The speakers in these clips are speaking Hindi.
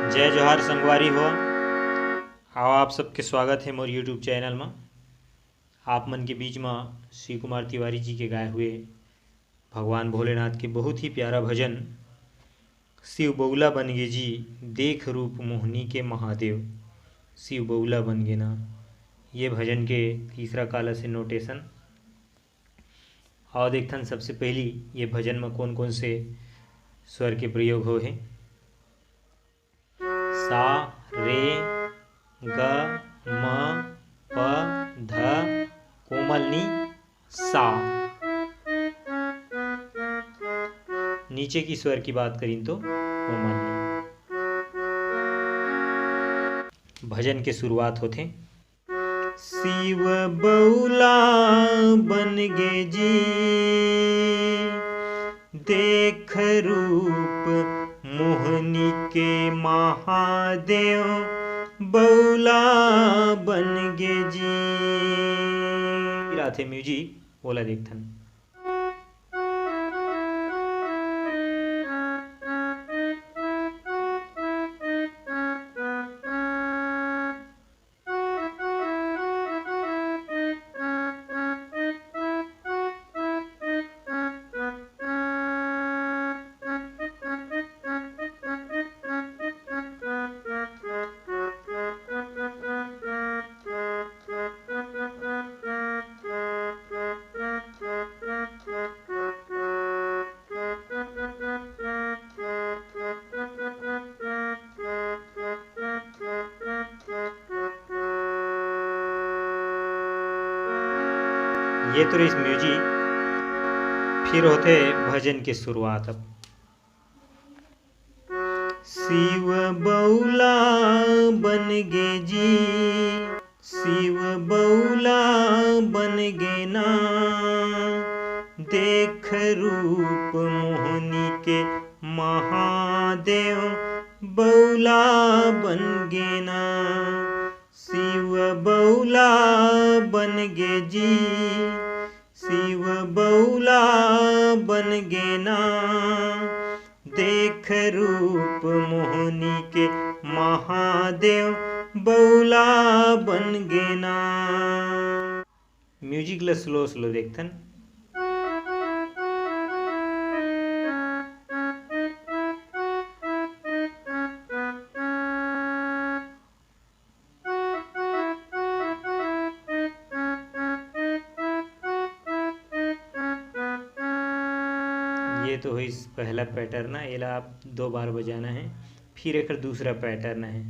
जय जोहार संगवारी हो। आओ आप सबके स्वागत है मोर यूट्यूब चैनल में। आप मन के बीच में श्री कुमार तिवारी जी के गाए हुए भगवान भोलेनाथ के बहुत ही प्यारा भजन शिव बउला बन गे जी देख रूप मोहनी के महादेव। शिव बउला बन गे ना, ये भजन के तीसरा काला से नोटेशन। और देखथन सबसे पहली ये भजन में कौन कौन से स्वर के प्रयोग हो है। सा रे ग म प ध कोमल नी सा। नीचे की स्वर की बात करें तो कोमल नी। भजन के शुरुआत होते शिव बउला बन गे जी देख रूप मोहनी के महादेव बउला बन गे जी। फिर आते म्यूजिक ओला देखथन। ये तो इस म्यूजिक। फिर होते भजन के शुरुआत। अब शिव बउला बन गे जी शिव बउला बन गे ना देख रूप मोहनी के महादेव बउला बन गे ना। शिव बउला बन गे जी शिव बउला बन गे ना देख रूप मोहनी के महादेव बउला बन गे ना। म्यूजिक ला स्लो स्लो देखथन। ये तो हुई पहला पैटर्न है, एला आप 2 बार बजाना है। फिर एक दूसरा पैटर्न है।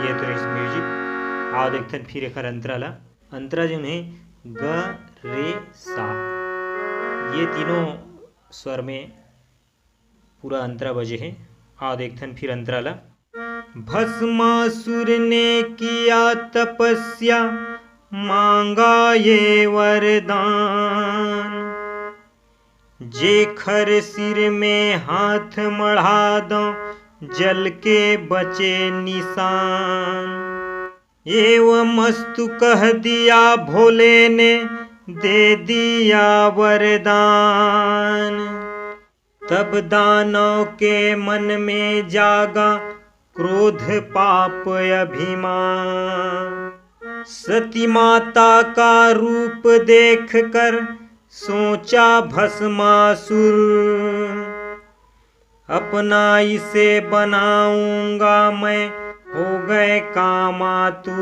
ये तो इस म्यूजिक। आओ देखते फिर एक अंतरा जो है ग रे सा। ये तीनों स्वर में पूरा अंतरा बजे है। आओ देखते फिर अंतराला। भस्मासुर ने किया तपस्या मांगा ये वरदान जेखर सिर में हाथ मढ़ा दो जल के बचे निशान। एवं मस्तु कह दिया भोले ने दे दिया वरदान। तब दानव के मन में जागा क्रोध पाप अभिमान। सती माता का रूप देख कर सोचा भस्मासुर अपना इसे बनाऊंगा मैं हो गए कामातुर।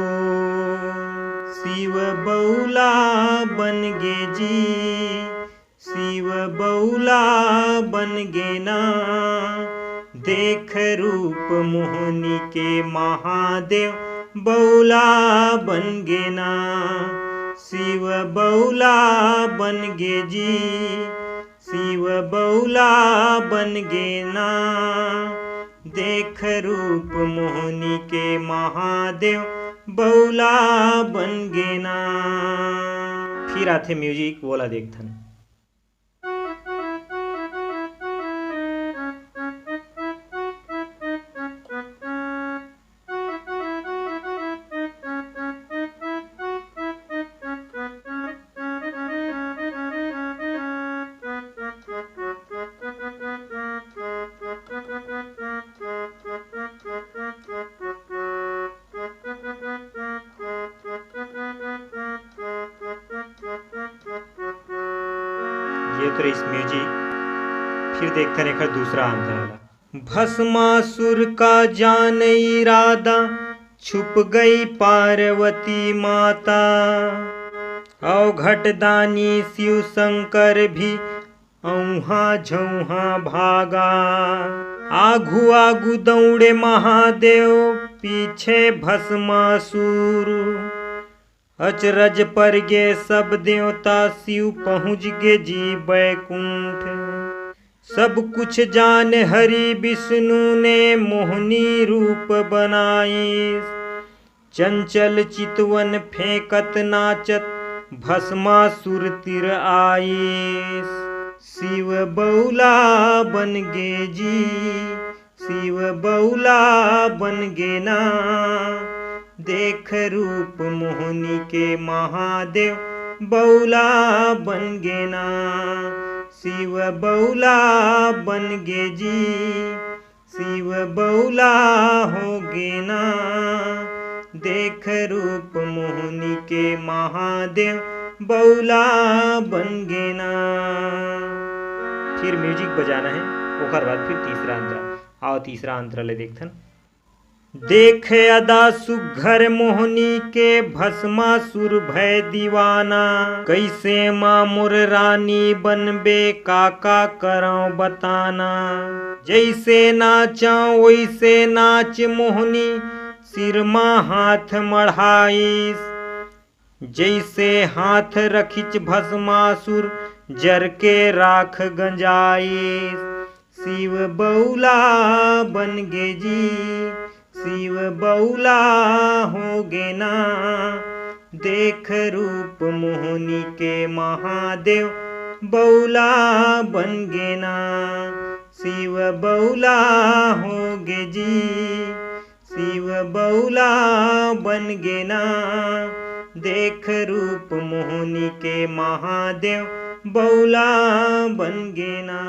शिव बउला बन गे जी शिव बउला बन गे ना देख रूप मोहनी के महादेव बउला बन गे ना। शिव बउला बन गे जी शिव बउला बन गे ना देख रूप मोहनी के महादेव बउला बन गे ना। फिर आथे म्यूजिक बोला देखथन। ये तो इस म्यूजिक। फिर देखते हैं एक दूसरा अंतराला। भस्मासुर का जान इरादा, छुप गई पार्वती माता। अवघटदानी शिव शंकर भी औहा झौहा भागा। आगू आगू दौड़े महादेव, पीछे भस्मासुर। अचरज पर गे सब देवता, शिव पहुँच गे जी बैकुंठ। सब कुछ जान हरि विष्णु ने मोहनी रूप बनाई। चंचल चितवन फेंकत नाचत, भस्मासुर तिर आईस। शिव बौला बन गे जी, शिव बौला बन गे ना। देख रूप मोहनी के महादेव, बौला बन गे ना। शिव बौला बन गे जी, शिव बौला हो गे ना। देख रूप मोहनी के महादेव, बौला बन गे ना। फिर म्यूजिक बजाना है, ओकर बाद फिर तीसरा अंतरा। आओ तीसरा अंतरा ले देखथन। देख अदा सुघर मोहनी के, भस्मासुर भय दीवाना। कैसे मामुर रानी बनबे, काका करौ बताना। जैसे नाचा वैसे नाच मोहनी, सिरमा हाथ मढ़ाईस। जैसे हाथ रखिच भस्मासुर, जर के राख गंजाईस। शिव बौला बन गे जी, शिव बौला हो गे ना। देख रूप मोहनी के महादेव, बौला बन गे ना। शिव बौला हो गे जी, शिव बौला बन गे ना। देख रूप मोहनी के महादेव, बौला बन गे ना।